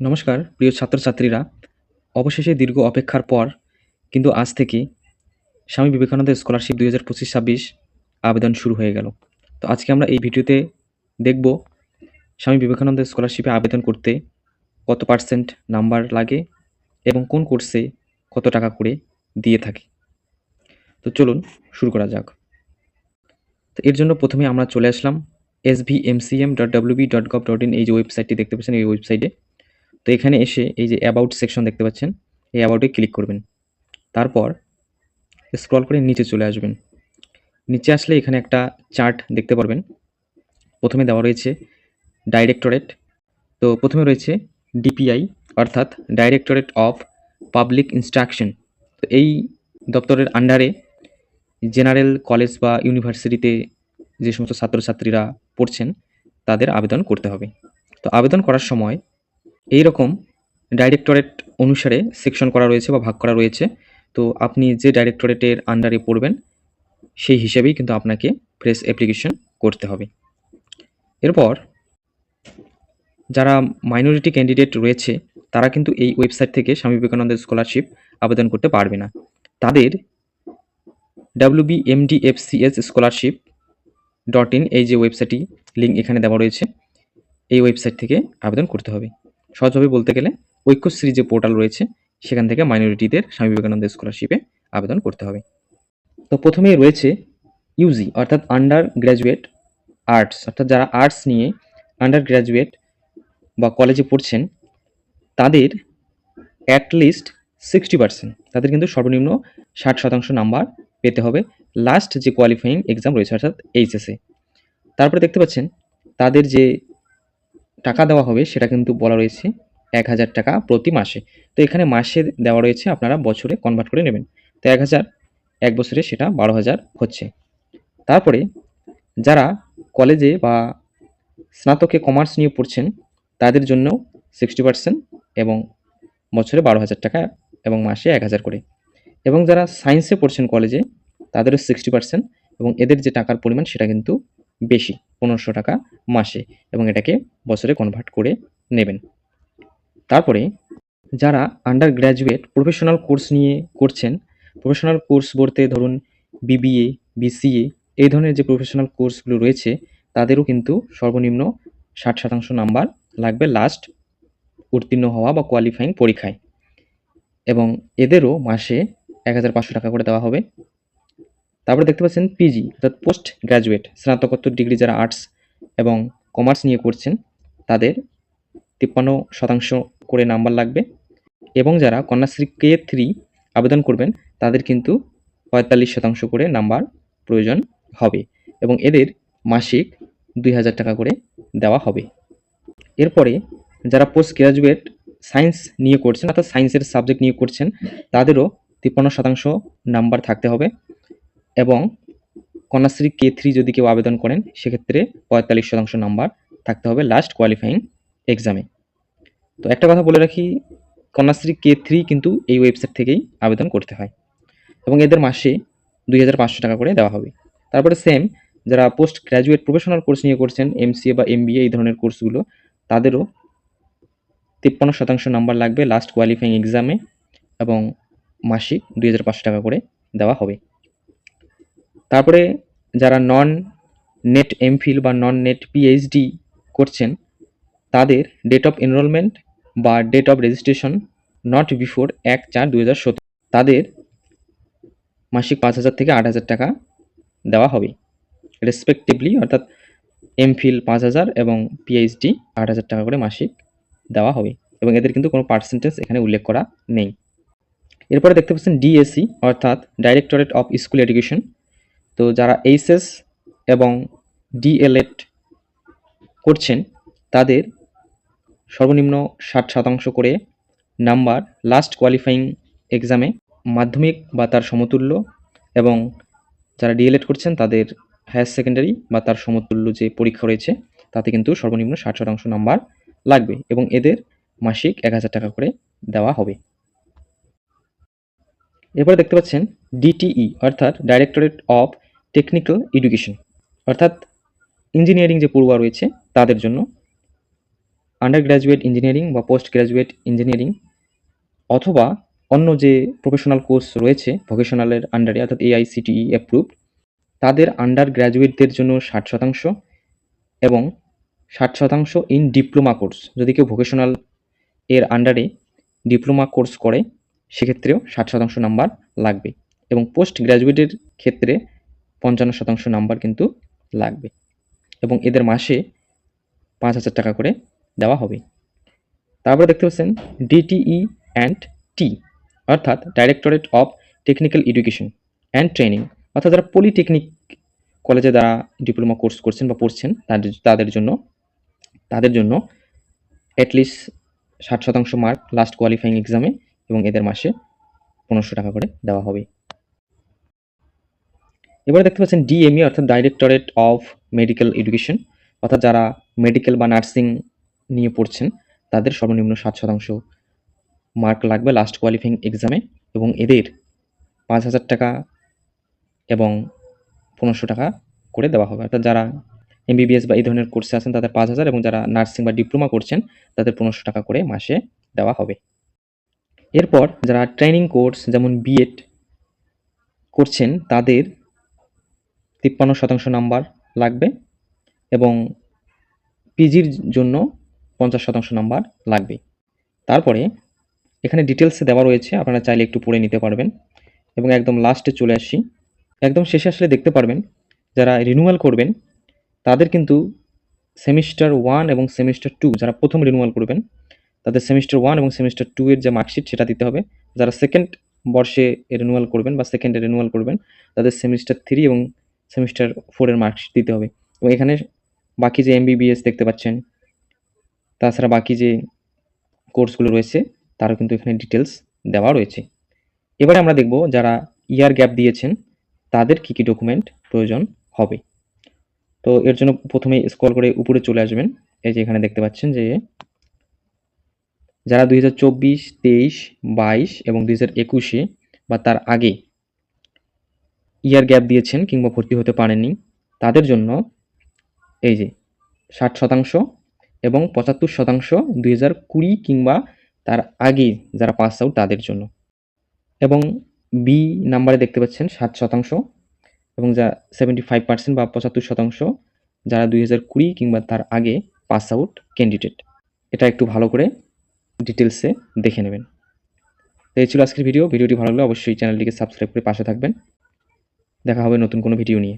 নমস্কার প্রিয় ছাত্রছাত্রীরা, অবশেষে দীর্ঘ অপেক্ষার পর কিন্তু আজ থেকে স্বামী বিবেকানন্দ স্কলারশিপ 2025-26 আবেদন শুরু হয়ে গেল। তো আজকে আমরা এই ভিডিওতে দেখব স্বামী বিবেকানন্দ স্কলারশিপে আবেদন করতে কত পার্সেন্ট নাম্বার লাগে এবং কোন কোর্সে কত টাকা করে দিয়ে থাকে। তো চলুন শুরু করা যাক। তো এর জন্য প্রথমে আমরা চলে আসলাম svmcm.wb.gov.in এই যে ওয়েবসাইটটি দেখতে পাচ্ছেন, এই ওয়েবসাইটে। তো এখানে এসে এই যে অ্যাবাউট সেকশন দেখতে পাচ্ছেন, এই অ্যাবাউটে ক্লিক করবেন। তারপর স্ক্রল করে নিচে চলে আসবেন। নিচে আসলে এখানে একটা চার্ট দেখতে পারবেন। প্রথমে দেওয়া রয়েছে ডাইরেক্টরেট। তো প্রথমে রয়েছে ডিপিআই, অর্থাৎ ডাইরেক্টরেট অফ পাবলিক ইনস্ট্রাকশন। তো এই দপ্তরের আন্ডারে জেনারেল কলেজ বা ইউনিভার্সিটিতে যে সমস্ত ছাত্রছাত্রীরা পড়ছেন তাদের আবেদন করতে হবে। তো আবেদন করার সময় এই রকম ডাইরেক্টরেট অনুসারে সেকশন করা রয়েছে বা ভাগ করা রয়েছে। তো আপনি যে ডাইরেক্টরেটের আন্ডারে পড়বেন সেই হিসেবেই কিন্তু আপনাকে ফ্রেশ অ্যাপ্লিকেশন করতে হবে। এরপর যারা মাইনরিটি ক্যান্ডিডেট রয়েছে তারা কিন্তু এই ওয়েবসাইট থেকে স্বামী বিবেকানন্দ স্কলারশিপ আবেদন করতে পারবে না। তাদের WBMDFCS scholarship.in এই যে ওয়েবসাইটটি লিঙ্ক এখানে দেওয়া রয়েছে, এই ওয়েবসাইট থেকে আবেদন করতে হবে। সহজভাবে বলতে গেলে ঐক্যশ্রী যে পোর্টাল রয়েছে সেখান থেকে মাইনরিটিদের স্বামী বিবেকানন্দ স্কলারশিপে আবেদন করতে হবে। তো প্রথমেই রয়েছে ইউজি, অর্থাৎ আন্ডার গ্র্যাজুয়েট আর্টস, অর্থাৎ যারা আর্টস নিয়ে আন্ডার গ্র্যাজুয়েট বা কলেজে পড়ছেন তাদের অ্যাটলিস্ট 60%, তাদের কিন্তু সর্বনিম্ন 60% নাম্বার পেতে হবে লাস্ট যে কোয়ালিফাইং এক্সাম রয়েছে, অর্থাৎ এইচএসএ। তারপরে দেখতে পাচ্ছেন তাদের যে টাকা দেওয়া হবে সেটা কিন্তু বলা রয়েছে 1000 টাকা প্রতি মাসে। তো এখানে মাসে দেওয়া রয়েছে, আপনারা বছরে কনভার্ট করে নেবেন। তো 1000 এক বছরে সেটা 12,000 হচ্ছে। তারপরে যারা কলেজে বা স্নাতকে কমার্স নিয়ে পড়ছেন তাদের জন্য 60% এবং বছরে 12,000 টাকা এবং মাসে 1000 করে। এবং যারা সায়েন্সে পড়ছেন কলেজে তাদেরও 60% এবং এদের যে টাকার পরিমাণ সেটা কিন্তু বেশি, 1500 টাকা মাসে, এবং এটাকে বছরে কনভার্ট করে নেবেন। তারপরে যারা আন্ডার গ্র্যাজুয়েট প্রফেশনাল কোর্স নিয়ে করছেন, প্রফেশনাল কোর্স বলতে ধরুন বিবিএ, বিসিএ এই ধরনের যে প্রফেশনাল কোর্সগুলো রয়েছে তাদেরও কিন্তু সর্বনিম্ন 60% নাম্বার লাগবে লাস্ট উত্তীর্ণ হওয়া বা কোয়ালিফাইং পরীক্ষায়, এবং এদেরও মাসে 1500 টাকা করে দেওয়া হবে। তারপরে দেখতে পাচ্ছেন পিজি, অর্থাৎ পোস্ট গ্র্যাজুয়েট স্নাতকোত্তর ডিগ্রি যারা আর্টস এবং কমার্স নিয়ে করছেন তাদের 53% করে নাম্বার লাগবে, এবং যারা কন্যাশ্রী K3 আবেদন করবেন তাদের কিন্তু 45% করে নাম্বার প্রয়োজন হবে, এবং এদের মাসিক 2000 টাকা করে দেওয়া হবে। এরপরে যারা পোস্ট গ্র্যাজুয়েট সায়েন্স নিয়ে করছেন, অর্থাৎ সায়েন্সের সাবজেক্ট নিয়ে করছেন তাদেরও 53% নাম্বার থাকতে হবে, এবং কন্যাশ্রী K3 যদি কেউ আবেদন করেন সেক্ষেত্রে 45% নাম্বার থাকতে হবে লাস্ট কোয়ালিফাইং এক্সামে। তো একটা কথা বলে রাখি, কন্যাশ্রী K3 কিন্তু এই ওয়েবসাইট থেকেই আবেদন করতে হয়, এবং এদের মাসে 2500 টাকা করে দেওয়া হবে। তারপরে সেম যারা পোস্ট গ্র্যাজুয়েট প্রফেশনাল কোর্স নিয়ে করছেন MCA বা MBA এই ধরনের কোর্সগুলো তাদেরও 53% নাম্বার লাগবে লাস্ট কোয়ালিফাইং এক্সামে, এবং মাসিক 2500 টাকা করে দেওয়া হবে। তারপরে যারা নন নেট এমফিল বা নন নেট পিএইচডি করছেন তাদের ডেট অফ এনরোলমেন্ট বা date of registration not before 1/4/2017 তাদের মাসিক 5000 থেকে 8000 টাকা দেওয়া হবে রেসপেক্টিভলি, অর্থাৎ এমফিল 5000 এবং পিএইচডি 8000 টাকা করে মাসিক দেওয়া হবে, এবং এদের কিন্তু কোনো পার্সেন্টেজ এখানে উল্লেখ করা নেই। এরপরে দেখতে পাচ্ছেন ডিএসসি, অর্থাৎ ডাইরেক্টরেট অফ স্কুল এডুকেশন। তো যারা এইচএস এবং ডিএলএড করছেন তাদের সর্বনিম্ন 60% করে নাম্বার লাস্ট কোয়ালিফাইং এক্সামে, মাধ্যমিক বা তার সমতুল্য, এবং যারা ডিএলএড করছেন তাদের হায়ার সেকেন্ডারি বা তার সমতুল্য যে পরীক্ষা রয়েছে তাতে কিন্তু সর্বনিম্ন 60% নাম্বার লাগবে, এবং এদের মাসিক 1000 টাকা করে দেওয়া হবে। এরপরে দেখতে পাচ্ছেন ডিটিই, অর্থাৎ ডাইরেক্টরেট অফ টেকনিক্যাল এডুকেশন, অর্থাৎ ইঞ্জিনিয়ারিং যে পড়ুয়া রয়েছে তাদের জন্য আন্ডার গ্র্যাজুয়েট ইঞ্জিনিয়ারিং বা পোস্ট গ্র্যাজুয়েট ইঞ্জিনিয়ারিং অথবা অন্য যে প্রফেশনাল কোর্স রয়েছে ভোকেশনালের আন্ডারে অর্থাৎ AICTE অ্যাপ্রুভড, তাদের আন্ডার গ্র্যাজুয়েটদের জন্য 60% এবং 60% ইন ডিপ্লোমা কোর্স। যদি কেউ ভোকেশনাল এর আন্ডারে ডিপ্লোমা কোর্স করে সেক্ষেত্রেও 60% নাম্বার লাগবে এবং পোস্ট গ্র্যাজুয়েটের ক্ষেত্রে 55% নাম্বার কিন্তু লাগবে এবং এদের মাসে 5,000 টাকা করে দেওয়া হবে। তারপরে দেখতে পাচ্ছেন DTE অ্যান্ড টি অর্থাৎ directorate of technical education and training, অর্থাৎ যারা পলিটেকনিক কলেজে যারা ডিপ্লোমা কোর্স করছেন বা পড়ছেন তাদের জন্য অ্যাটলিস্ট 60% মার্ক লাস্ট কোয়ালিফাইং এক্সামে এবং এদের মাসে 1500 টাকা করে দেওয়া হবে। এবারে দেখতে পাচ্ছেন DME অর্থাৎ ডাইরেক্টরেট অফ মেডিকেল এডুকেশন, অর্থাৎ যারা মেডিকেল বা নার্সিং নিয়ে পড়ছেন তাদের সর্বনিম্ন 60% মার্ক লাগবে লাস্ট কোয়ালিফাইং এক্সামে এবং এদের 5,000 টাকা এবং 1500 টাকা করে দেওয়া হবে। অর্থাৎ যারা MBBS বা এই ধরনের কোর্সে আছেন তাদের 5,000 এবং যারা নার্সিং বা ডিপ্লোমা করছেন তাদের 1500 টাকা করে মাসে দেওয়া হবে। এরপর যারা ট্রেনিং কোর্স যেমন BEd করছেন তাদের 53% নাম্বার লাগবে এবং পিজির জন্য 50% নাম্বার লাগবে। তারপরে এখানে ডিটেলসে দেওয়া রয়েছে, আপনারা চাইলে একটু পড়ে নিতে পারবেন। এবং একদম লাস্টে চলে আসি, একদম শেষে আসলে দেখতে পারবেন যারা রিনিউয়াল করবেন তাদের কিন্তু সেমিস্টার 1 এবং সেমিস্টার 2 যারা প্রথম রিনিউয়াল করবেন তাদের সেমিস্টার 1 এবং সেমিস্টার 2 এর যে মার্কশিট সেটা দিতে হবে। যারা সেকেন্ড বর্ষে রিনিউয়াল করবেন বা সেকেন্ডে রিনিউয়াল করবেন তাদের সেমিস্টার 3 এবং সেমিস্টার 4 এর মার্কশিট দিতে হবে। এবং এখানে বাকি যে MBBS দেখতে পাচ্ছেন, তাছাড়া বাকি যে কোর্সগুলো রয়েছে তারও কিন্তু এখানে ডিটেলস দেওয়া রয়েছে। এবারে আমরা দেখব যারা ইয়ার গ্যাপ দিয়েছেন তাদের কী কী ডকুমেন্ট প্রয়োজন হবে। তো এর জন্য প্রথমে স্ক্রল করে উপরে চলে আসবেন। এই যে এখানে দেখতে পাচ্ছেন যে যারা 2024, 23, 22 এবং 2021-এ বা তার আগে ইয়ার গ্যাপ দিয়েছেন কিংবা ভর্তি হতে পারেননি তাদের জন্য এই যে 60% এবং 75% 2020 কিংবা তার আগে যারা পাস আউট তাদের জন্য। এবং বি নাম্বারে দেখতে পাচ্ছেন 7% এবং যা 75% বা 75% যারা 2020 কিংবা তার আগে পাস আউট ক্যান্ডিডেট। এটা একটু ভালো করে ডিটেলসে দেখে নেবেন। তো এই ছিল আজকের ভিডিওটি ভালো লাগলে অবশ্যই চ্যানেলটিকে সাবস্ক্রাইব করে পাশে থাকবেন। দেখা হবে নতুন কোনো ভিডিও নিয়ে।